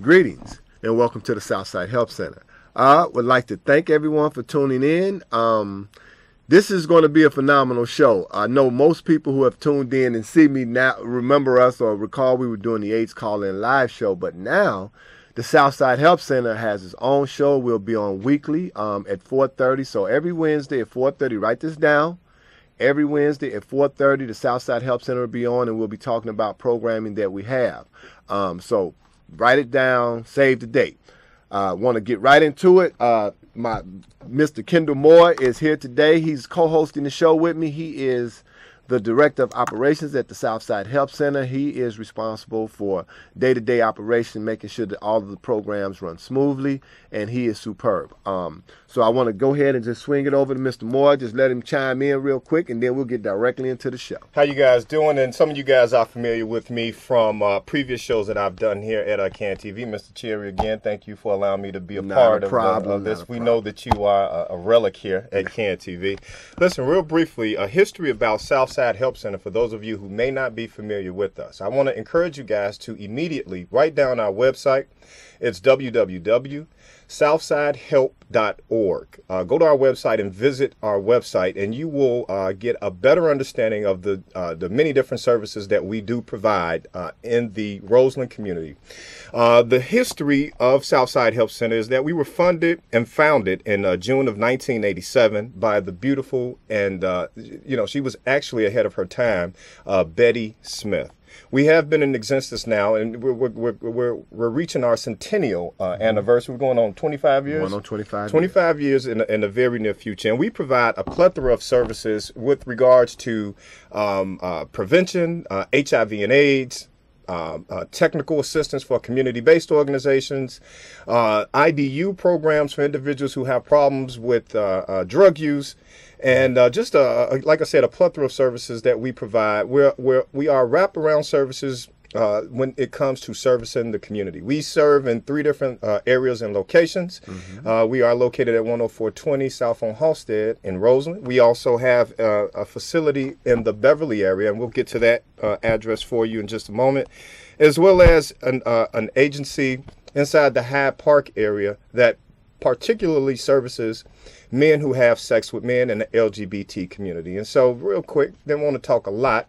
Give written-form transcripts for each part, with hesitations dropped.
Greetings and welcome to the Southside Help Center. I would like to thank everyone for tuning in. This is going to be a phenomenal show. I know most people who have tuned in and see me now remember us or recall we were doing the AIDS Call-In live show, but now the Southside Help Center has its own show. We'll be on weekly at 4:30. So every Wednesday at 4:30, write this down. Every Wednesday at 4:30, the Southside Help Center will be on, and we'll be talking about programming that we have. So write it down, save the date. Want to get right into it. Mr. Kendall Moore is here today. He's co-hosting the show with me. He is the Director of Operations at the Southside Help Center. He is responsible for day-to-day operation, making sure that all of the programs run smoothly, and he is superb. So I want to go ahead and just swing it over to Mr. Moore. Just let him chime in real quick, and then we'll get directly into the show. How you guys doing? And some of you guys are familiar with me from previous shows that I've done here at CAN TV. Mr. Cherry, again, thank you for allowing me to be a part of this. We know that you are a relic here at CAN TV. Listen, real briefly, a history about Southside Help Center for those of you who may not be familiar with us. I want to encourage you guys to immediately write down our website. It's www.southsidehelp.org. Go to our website and visit our website, and you will get a better understanding of the many different services that we do provide in the Roseland community. The history of Southside Help Center is that we were funded and founded in June of 1987 by the beautiful and, she was actually ahead of her time, Betty Smith. We have been in existence now, and we're reaching our centennial anniversary. We're going on 25 years. Going on 25 years in the very near future, and we provide a plethora of services with regards to prevention, HIV and AIDS, technical assistance for community-based organizations, IDU programs for individuals who have problems with drug use, and just like I said, a plethora of services that we provide. We are wraparound services when it comes to servicing the community. We serve in 3 different areas and locations. We are located at 10420 South on Halstead in Roseland. We also have a facility in the Beverly area, and we'll get to that address for you in just a moment, as well as an agency inside the Hyde Park area that particularly services men who have sex with men in the LGBT community. And so real quick, didn't want to talk a lot,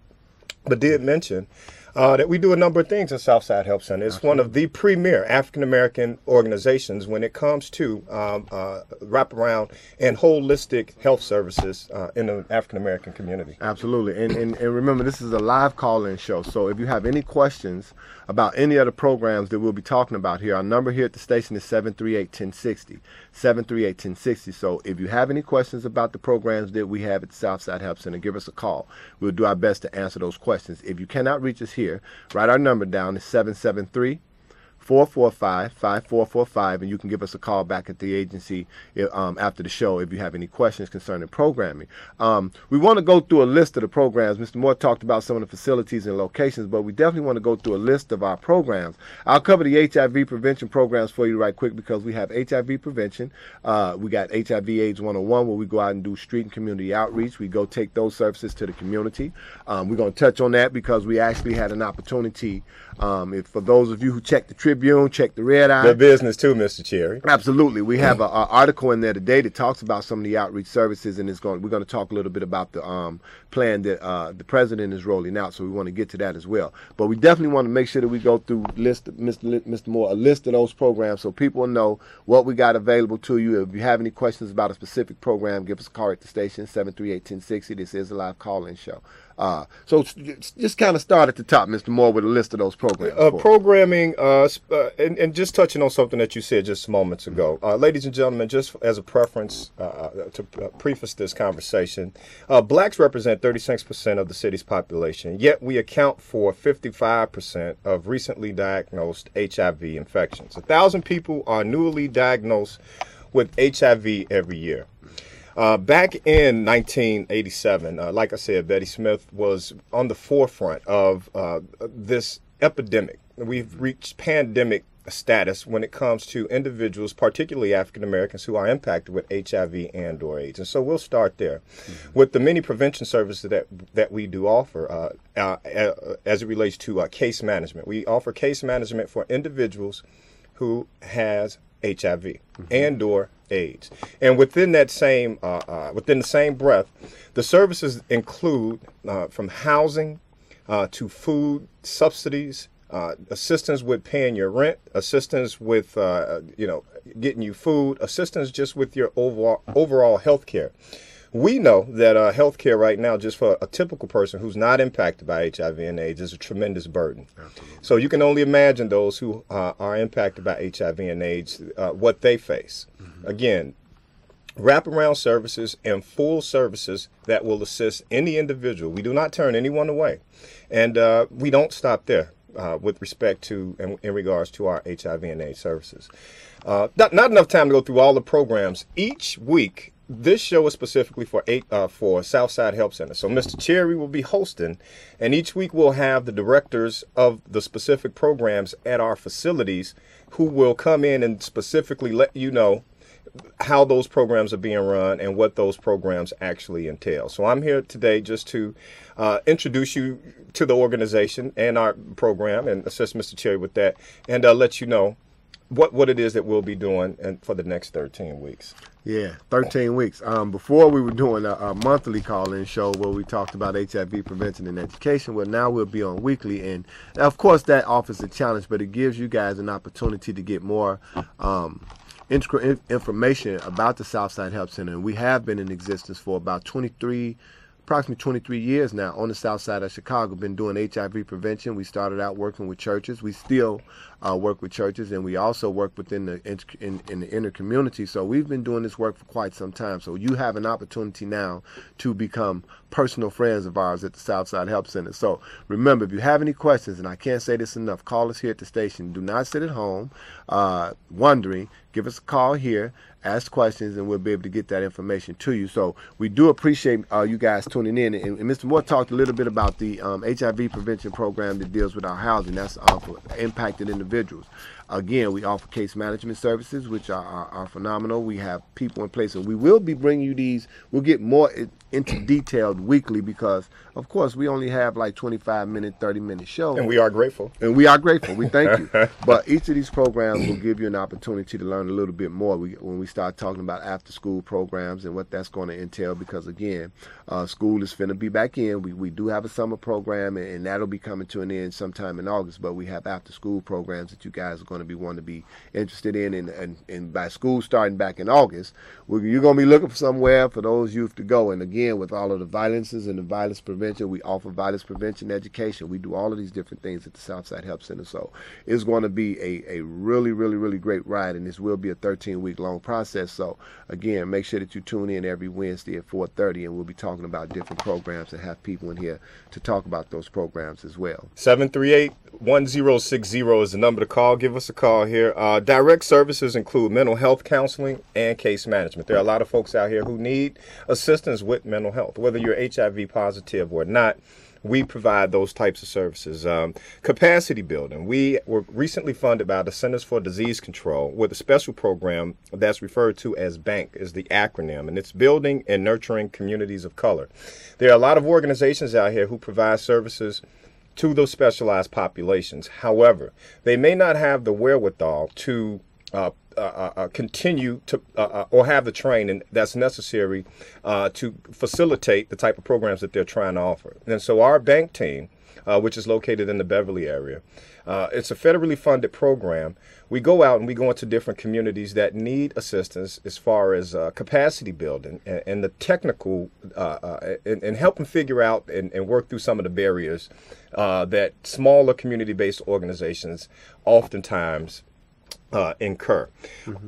but did mention that we do a number of things in Southside Help Center. It's one of the premier African-American organizations when it comes to wraparound and holistic health services in the African-American community. Absolutely. And remember, this is a live call-in show. So if you have any questions about any of the programs that we'll be talking about here, our number here at the station is 738-1060. 738-1060. So if you have any questions about the programs that we have at the Southside Help Center, give us a call. We'll do our best to answer those questions. If you cannot reach us here, write our number down. It's 773-445-5445, and you can give us a call back at the agency after the show if you have any questions concerning programming. We want to go through a list of the programs. Mr. Moore talked about some of the facilities and locations, but we definitely want to go through a list of our programs. I'll cover the HIV prevention programs for you right quick because we have HIV prevention. We got HIV AIDS 101 where we go out and do street and community outreach. We go take those services to the community. We're going to touch on that because we actually had an opportunity. For those of you who checked the Tribune, check the Red Eye. The business too, Mr. Cherry. Absolutely. We have an article in there today that talks about some of the outreach services, and we're going to talk a little bit about the plan that the president is rolling out, so we want to get to that as well. But we definitely want to make sure that we go through, Mr. Moore, a list of those programs so people know what we got available to you. If you have any questions about a specific program, give us a call at the station, 738-1060. This is a live call-in show. So just kind of start at the top, Mr. Moore, with a list of those programs. Programming, and just touching on something that you said just moments ago. Ladies and gentlemen, just as a preference to preface this conversation, blacks represent 36% of the city's population, yet we account for 55% of recently diagnosed HIV infections. 1,000 people are newly diagnosed with HIV every year. Back in 1987, like I said, Betty Smith was on the forefront of this epidemic. We've reached pandemic status when it comes to individuals, particularly African Americans, who are impacted with HIV and or AIDS. And so we'll start there with the many prevention services that we do offer as it relates to case management. We offer case management for individuals who has HIV and/or AIDS. And within that same within the same breath, the services include from housing to food subsidies, assistance with paying your rent, assistance with getting you food, assistance just with your overall health care. We know that healthcare right now, just for a typical person who's not impacted by HIV and AIDS, is a tremendous burden. Absolutely. So you can only imagine those who are impacted by HIV and AIDS, what they face. Mm-hmm. Again, wraparound services and full services that will assist any individual. We do not turn anyone away. And we don't stop there with respect to, in regards to our HIV and AIDS services. Not enough time to go through all the programs. Each week, this show is specifically for Southside Help Center. So Mr. Cherry will be hosting, and each week we'll have the directors of the specific programs at our facilities who will come in and specifically let you know how those programs are being run and what those programs actually entail. So I'm here today just to introduce you to the organization and our program and assist Mr. Cherry with that, and let you know what it is that we'll be doing for the next 13 weeks. Yeah, 13 weeks. Before we were doing a monthly call-in show where we talked about HIV prevention and education. Well, now we'll be on weekly, and of course that offers a challenge, but it gives you guys an opportunity to get more information about the Southside Help Center. And we have been in existence for about approximately 23 years now on the south side of Chicago. Been doing HIV prevention. We started out working with churches. We still work with churches, and we also work within the in the inner community. So we've been doing this work for quite some time. So you have an opportunity now to become personal friends of ours at the Southside Help Center. So remember, if you have any questions, and I can't say this enough, call us here at the station. Do not sit at home wondering. Give us a call here, ask questions, and we'll be able to get that information to you. So we do appreciate you guys tuning in. And Mr. Moore talked a little bit about the HIV prevention program that deals with our housing. That's for impacted individuals. Again, we offer case management services, which are phenomenal. We have people in place, and we will be bringing you these. We'll get more into detailed weekly because, of course, we only have like 25-minute, 30-minute shows. And we are grateful. And we are grateful. We thank you. But each of these programs will give you an opportunity to learn a little bit more when we start talking about after-school programs and what that's going to entail because, again, school is finna be back in. We do have a summer program, and that'll be coming to an end sometime in August, but we have after-school programs that you guys are going to be interested in, and by school starting back in August, you're going to be looking for somewhere for those youth to go. And again, with all of the violences and the violence prevention, we offer violence prevention education. We do all of these different things at the Southside Help Center. So it's going to be a really, really, really great ride, and this will be a 13-week long process. So again, make sure that you tune in every Wednesday at 4:30, and we'll be talking about different programs and have people in here to talk about those programs as well. 738-1060 is the number to call. Give us a call here. Direct services include mental health counseling and case management. There are a lot of folks out here who need assistance with mental health, whether you're HIV positive or not. We provide those types of services. Capacity building. We were recently funded by the Centers for Disease Control with a special program that's referred to as BANK, is the acronym, and it's building and nurturing communities of color. There are a lot of organizations out here who provide services to those specialized populations. However, they may not have the wherewithal to continue to or have the training that's necessary to facilitate the type of programs that they're trying to offer. And so our BANK team, which is located in the Beverly area, it's a federally funded program. We go out and we go into different communities that need assistance as far as capacity building and the technical and help them figure out and work through some of the barriers that smaller community-based organizations oftentimes incur.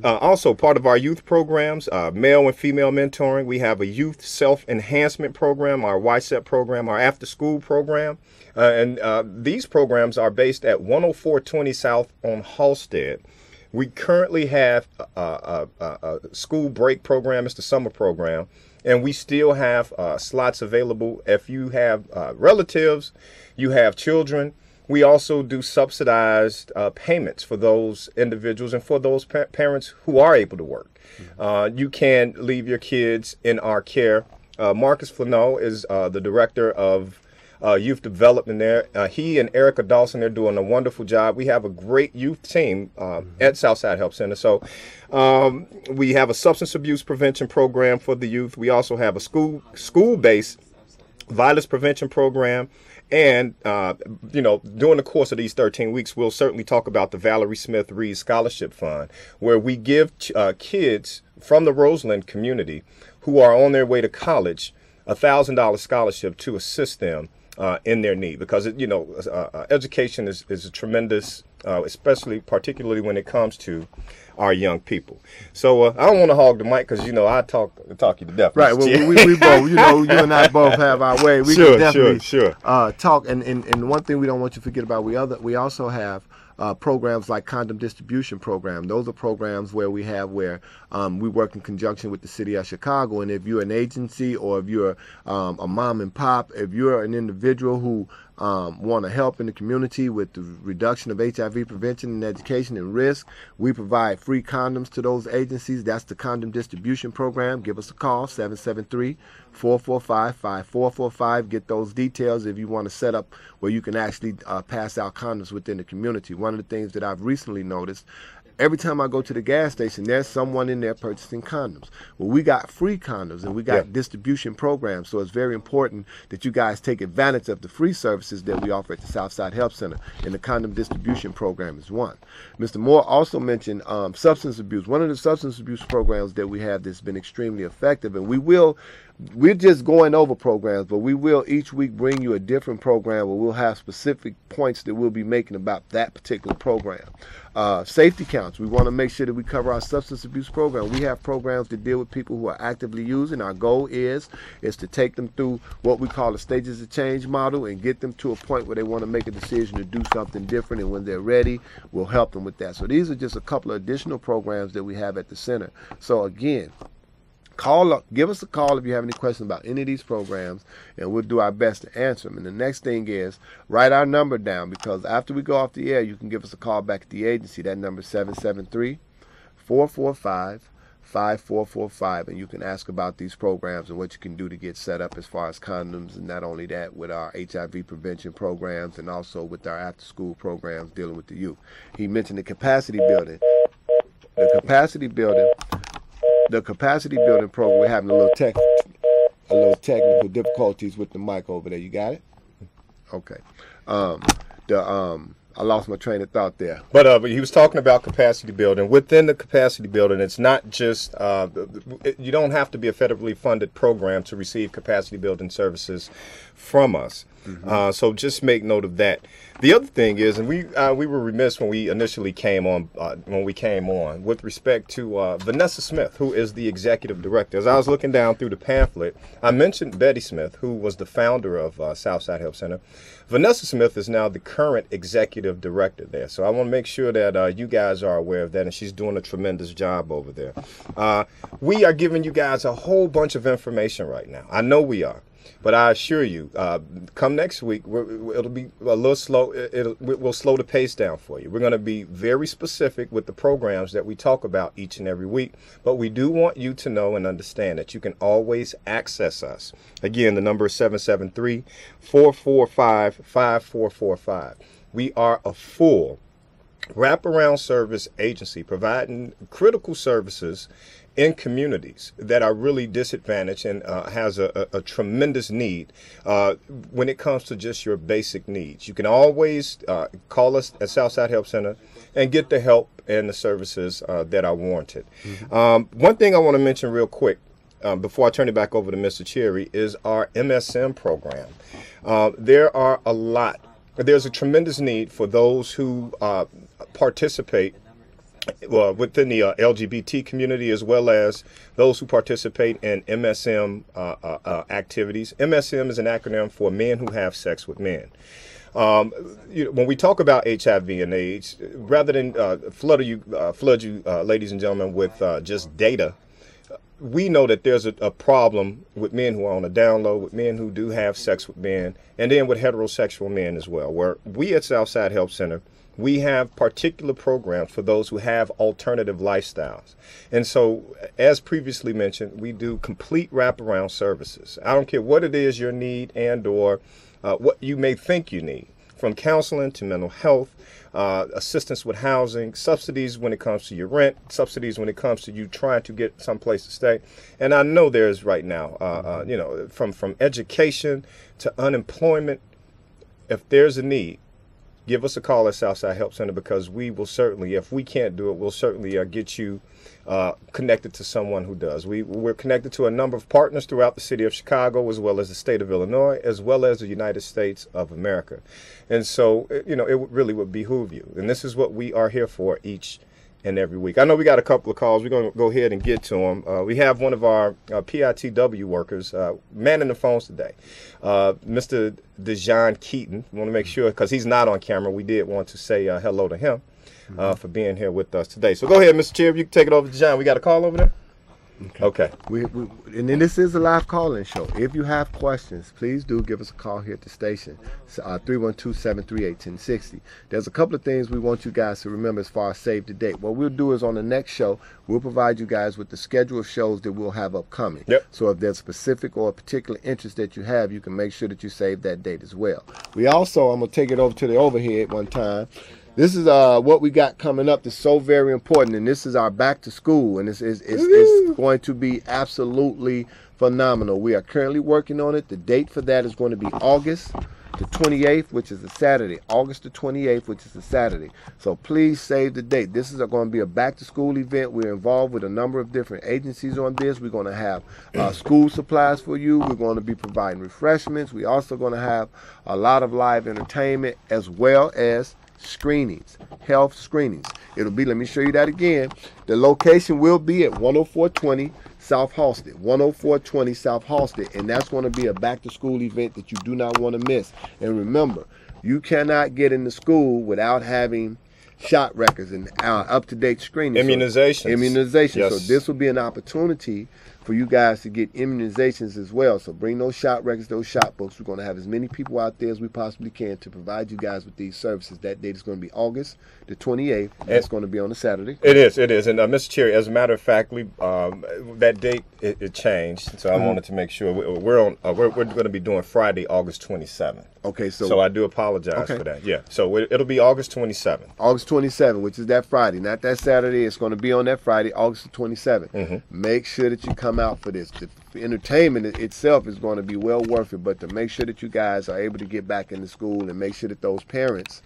Also, part of our youth programs, male and female mentoring, we have a youth self-enhancement program, our YSEP program, our after-school program, and these programs are based at 10420 South on Halstead. We currently have a school break program. It's the summer program, and we still have slots available. If you have relatives, you have children, we also do subsidized payments for those individuals and for those parents who are able to work. You can leave your kids in our care. Marcus Flano is the director of youth development there. He and Erica Dawson, they're doing a wonderful job. We have a great youth team at Southside Help Center. So we have a substance abuse prevention program for the youth. We also have a school-based violence prevention program. And, during the course of these 13 weeks, we'll certainly talk about the Valerie Smith Reed Scholarship Fund, where we give kids from the Roseland community who are on their way to college $1,000 scholarship to assist them in their need. Because, education is a tremendous, particularly when it comes to our young people. So I don't want to hog the mic because, I talk you to death. Right. Well, we both, you and I both have our way. We can definitely talk. And one thing we don't want you to forget about, we also have programs like condom distribution program. Those are programs where we work in conjunction with the city of Chicago. And if you're an agency or if you're a mom and pop, if you're an individual who want to help in the community with the reduction of HIV prevention and education and risk, we provide free condoms to those agencies. That's the condom distribution program. Give us a call, 773-445-5445. Get those details if you want to set up where you can actually pass out condoms within the community. One of the things that I've recently noticed, every time I go to the gas station, there's someone in there purchasing condoms. Well, we got free condoms and we got distribution programs. So it's very important that you guys take advantage of the free services that we offer at the Southside Help Center. And the condom distribution program is one. Mr. Moore also mentioned substance abuse. One of the substance abuse programs that we have that's been extremely effective, and we're just going over programs, but we will each week bring you a different program where we'll have specific points that we'll be making about that particular program. Safety counts. We want to make sure that we cover our substance abuse program. We have programs that deal with people who are actively using. Our goal is to take them through what we call the stages of change model and get them to a point where they want to make a decision to do something different. And when they're ready, we'll help them with that. So these are just a couple of additional programs that we have at the center. So again, give us a call if you have any questions about any of these programs, and we'll do our best to answer them. And the next thing is, write our number down, because after we go off the air, you can give us a call back at the agency. That number is 773-445-5445, and you can ask about these programs and what you can do to get set up as far as condoms, and not only that, with our HIV prevention programs and also with our after-school programs dealing with the youth. He mentioned the capacity building. The capacity building program, we're having a little technical difficulties with the mic over there. You got it? Okay. I lost my train of thought there. But he was talking about capacity building. Within the capacity building, it's not just, you don't have to be a federally funded program to receive capacity building services from us. Mm-hmm. So just make note of that. The other thing is, and we were remiss when we initially came on, with respect to Vanessa Smith, who is the executive director. As I was looking down through the pamphlet, I mentioned Betty Smith, who was the founder of Southside Help Center. Vanessa Smith is now the current executive director there. So I want to make sure that you guys are aware of that, and she's doing a tremendous job over there. We are giving you guys a whole bunch of information right now. I know we are. But I assure you, come next week, it'll be a little slow. We'll slow the pace down for you. We're going to be very specific with the programs that we talk about each and every week. But we do want you to know and understand that you can always access us. Again, the number is 773-445-5445. We are a full wraparound service agency providing critical services in communities that are really disadvantaged and has a tremendous need when it comes to just your basic needs. You can always call us at Southside Help Center and get the help and the services that are warranted. Mm-hmm. One thing I want to mention real quick before I turn it back over to Mr. Cherry is our MSM program. There's a tremendous need for those who participate within the LGBT community, as well as those who participate in MSM activities. MSM is an acronym for Men Who Have Sex with Men. When we talk about HIV and AIDS, rather than flood you, ladies and gentlemen, with just data, we know that there's a problem with men who are on the down low, with men who do have sex with men, and then with heterosexual men as well, where we at Southside Help Center, we have particular programs for those who have alternative lifestyles. And so, as previously mentioned, we do complete wraparound services. I don't care what it is your need and or what you may think you need, from counseling to mental health, assistance with housing, subsidies when it comes to your rent, subsidies when it comes to you trying to get someplace to stay. And I know there's right now, you know, from education to unemployment. If there's a need, give us a call at Southside Help Center, because we will certainly, if we can't do it, we'll certainly get you connected to someone who does. We're connected to a number of partners throughout the city of Chicago, as well as the state of Illinois, as well as the United States of America. And so, you know, it really would behoove you. And this is what we are here for each and every week. I know we got a couple of calls. We're going to go ahead and get to them. We have one of our PITW workers manning the phones today, Mr. Dejan Keaton. I want to make sure, because he's not on camera, we did want to say hello to him for being here with us today. So go ahead, Mr. Chair, you can take it over, Dejan. We got a call over there? Okay. And then this is a live call-in show. If you have questions, please do give us a call here at the station, 312-738-1060. There's a couple of things we want you guys to remember as far as save the date. What we'll do is on the next show, we'll provide you guys with the schedule of shows that we'll have upcoming. Yep. So if there's specific or a particular interest that you have, you can make sure that you save that date as well. We also, I'm going to take it over to the overhead one time. This is what we got coming up that's so very important, and this is our back to school, and it's going to be absolutely phenomenal. We are currently working on it. The date for that is going to be August the 28th, which is a Saturday. August the 28th, which is a Saturday. So please save the date. This is going to be a back to school event. We're involved with a number of different agencies on this. We're going to have school supplies for you. We're going to be providing refreshments. We're also going to have a lot of live entertainment, as well as screenings, health screenings. It'll be, let me show you that again. The location will be at 10420 South Halsted, 10420 South Halsted, and that's going to be a back to school event that you do not want to miss. And remember, you cannot get into school without having shot records and up-to-date screening. Immunizations. Yes. So this will be an opportunity for you guys to get immunizations as well. So bring those shot records, those shot books. We're going to have as many people out there as we possibly can to provide you guys with these services. That date is going to be August the 28th. It's going to be on a Saturday. It is. And Mr. Cherry, as a matter of fact, that date it changed. So I wanted to make sure we're going to be doing Friday, August 27th. Okay, so I do apologize for that. Yeah, so it'll be August 27th. August 27th, which is that Friday, not that Saturday. It's going to be on that Friday, August 27th. Make sure that you come out for this. The entertainment itself is going to be well worth it, but to make sure that you guys are able to get back into school and make sure that those parents,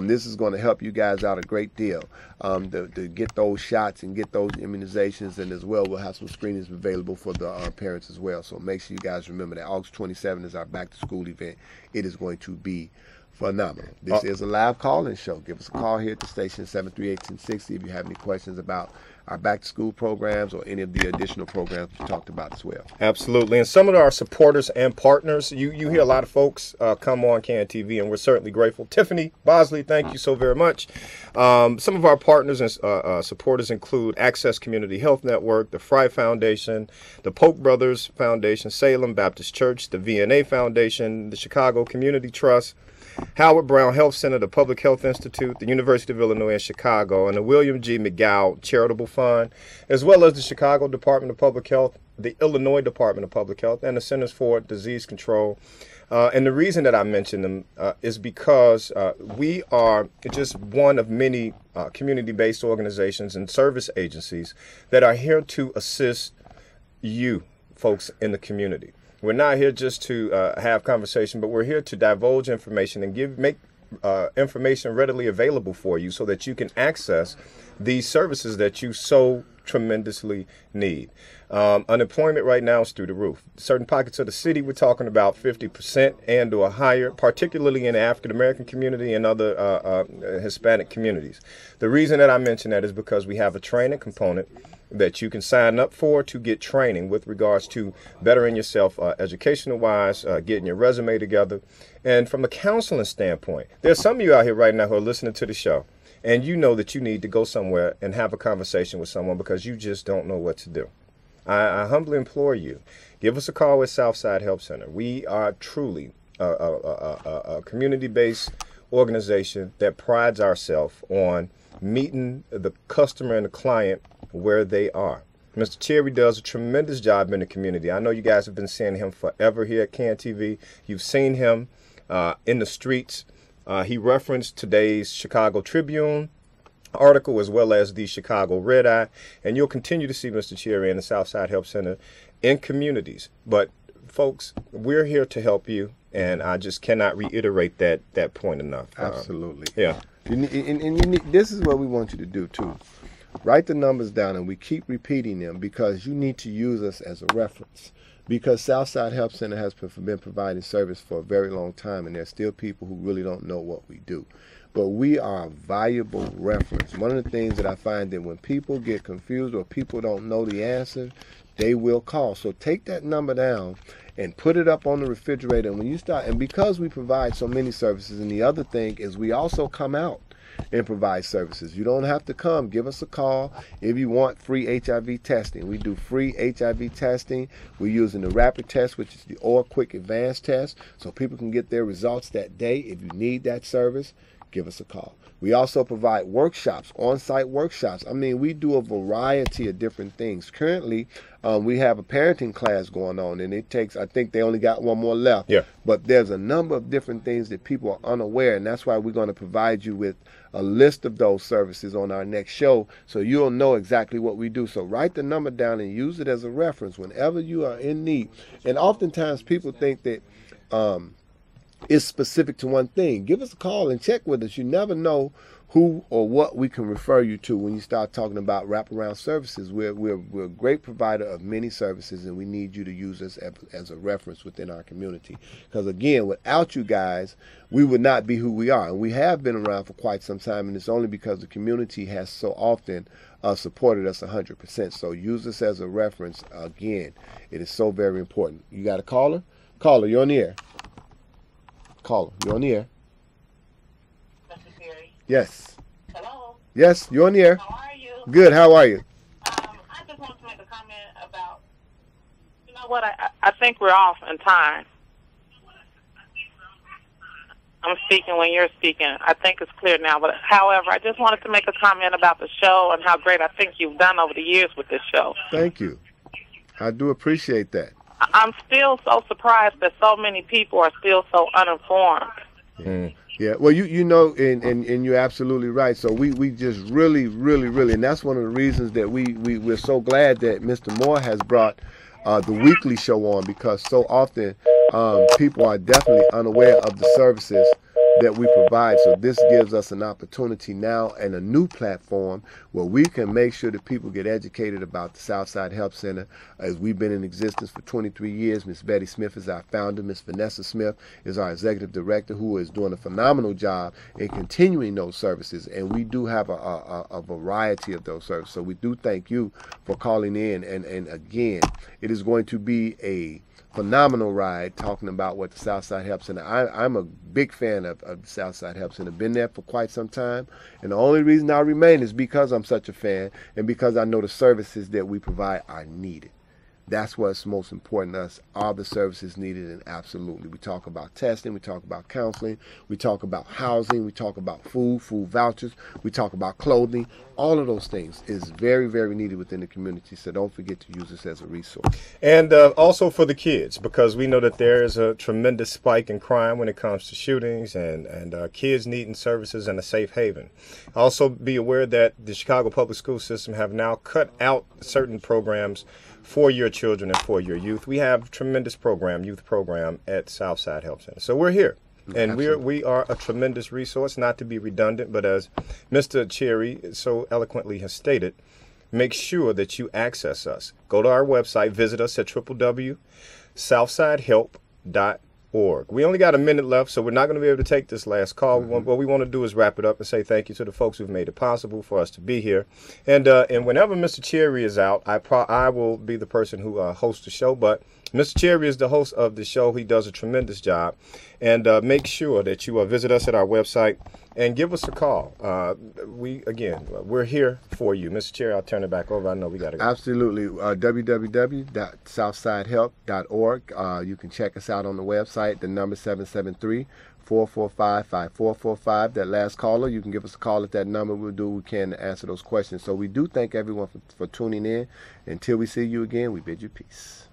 this is going to help you guys out a great deal to get those shots and get those immunizations, and as well we'll have some screenings available for the parents as well. So make sure you guys remember that August 27th is our back to school event. It is going to be phenomenal. This is a live call-in show. Give us a call here at the station, 738-1060, if you have any questions about our back-to-school programs or any of the additional programs we talked about as well. Absolutely. And some of our supporters and partners, you hear a lot of folks come on KNTV, and we're certainly grateful. Tiffany Bosley, thank you so very much. Some of our partners and supporters include Access Community Health Network, the Fry Foundation, the Polk Brothers Foundation, Salem Baptist Church, the VNA Foundation, the Chicago Community Trust, Howard Brown Health Center, the Public Health Institute, the University of Illinois in Chicago, and the William G. McGow Charitable Fund, as well as the Chicago Department of Public Health, the Illinois Department of Public Health, and the Centers for Disease Control. And the reason that I mention them is because we are just one of many community-based organizations and service agencies that are here to assist you folks in the community. We're not here just to have conversation, but we're here to divulge information and make information readily available for you so that you can access these services that you so tremendously need. Unemployment right now is through the roof. Certain pockets of the city, we're talking about 50% and or higher, particularly in the African American community and other Hispanic communities. The reason that I mention that is because we have a training component that you can sign up for to get training with regards to bettering yourself educational wise, getting your resume together. And from a counseling standpoint, there's some of you out here right now who are listening to the show, and you know that you need to go somewhere and have a conversation with someone because you just don't know what to do. I humbly implore you, give us a call at Southside Help Center. We are truly a community-based organization that prides ourselves on meeting the customer and the client where they are. Mr. Cherry does a tremendous job in the community. I know you guys have been seeing him forever here at CAN TV. You've seen him in the streets. He referenced today's Chicago Tribune article as well as the Chicago Red Eye, and you'll continue to see Mr. Cherry and the Southside Help Center in communities. But folks, we're here to help you, and I just cannot reiterate that point enough. Absolutely. Yeah. And you need, this is what we want you to do too. Write the numbers down, and we keep repeating them because you need to use us as a reference. Because Southside Help Center has been providing service for a very long time, and there's still people who really don't know what we do. But we are a valuable reference. One of the things that I find that when people get confused or people don't know the answer, they will call. So take that number down and put it up on the refrigerator. And when you start, and because we provide so many services, and the other thing is we also come out and provide services. You don't have to come. Give us a call if you want free HIV testing. We do free HIV testing. We're using the rapid test, which is the OraQuick advanced test, so people can get their results that day. If you need that service, give us a call. We also provide workshops, on-site workshops. I mean, we do a variety of different things. Currently, we have a parenting class going on, and it takes, I think they only got one more left. Yeah. But there's a number of different things that people are unaware, and that's why we're going to provide you with a list of those services on our next show, so you'll know exactly what we do. So write the number down and use it as a reference whenever you are in need. And oftentimes people think that it's specific to one thing. Give us a call and check with us. You never know who or what we can refer you to when you start talking about wraparound services. We're a great provider of many services, and we need you to use us as a reference within our community. Because again, without you guys, we would not be who we are. And we have been around for quite some time, and it's only because the community has so often supported us 100%. So use us as a reference. Again, it is so very important. You got a caller? Caller, you're on the air. Caller, you're on the air. Yes. Hello. Yes, you're on the air. How are you? Good. How are you? I just wanted to make a comment about, you know what, I think we're off in time. I'm speaking when you're speaking. I think it's clear now. But however, I just wanted to make a comment about the show and how great I think you've done over the years with this show. Thank you. I do appreciate that. I'm still so surprised that so many people are still so uninformed. Yeah, well, you know, and you're absolutely right. So we just really, and that's one of the reasons that we're so glad that Mr. Moore has brought the weekly show on, because so often people are definitely unaware of the services that we provide. So this gives us an opportunity now and a new platform where we can make sure that people get educated about the Southside Help Center. As we've been in existence for 23 years, Miss Betty Smith is our founder. Miss Vanessa Smith is our executive director, who is doing a phenomenal job in continuing those services. And we do have a variety of those services. So we do thank you for calling in. And again, it is going to be a phenomenal ride talking about what the Southside Help Center. I'm a big fan of the Southside Help Center. Been there for quite some time, and the only reason I remain is because I'm such a fan and because I know the services that we provide are needed. That's what's most important to us. Are the services needed? And absolutely. We talk about testing, we talk about counseling, we talk about housing, we talk about food vouchers, we talk about clothing. All of those things is very, very needed within the community. So don't forget to use this as a resource. And also for the kids, because we know that there is a tremendous spike in crime when it comes to shootings and kids needing services and a safe haven. Also be aware that the Chicago public school system have now cut out certain programs for your children and for your youth. We have a tremendous youth program at Southside Help Center. So we're here. And we are a tremendous resource, not to be redundant, but as Mr. Cherry so eloquently has stated, make sure that you access us. Go to our website, visit us at www.southsidehelp.org. We only got a minute left, so we're not going to be able to take this last call. What we want to do is wrap it up and say thank you to the folks who've made it possible for us to be here. And whenever Mr. Cherry is out, I will be the person who hosts the show. But Mr. Cherry is the host of the show. He does a tremendous job. And make sure that you visit us at our website and give us a call. We're here for you. Mr. Cherry, I'll turn it back over. I know we got to go. Absolutely. www.southsidehelp.org. You can check us out on the website. The number 773 445-5445. That last caller, you can give us a call at that number. We'll do what we can to answer those questions. So we do thank everyone for tuning in. Until we see you again, we bid you peace.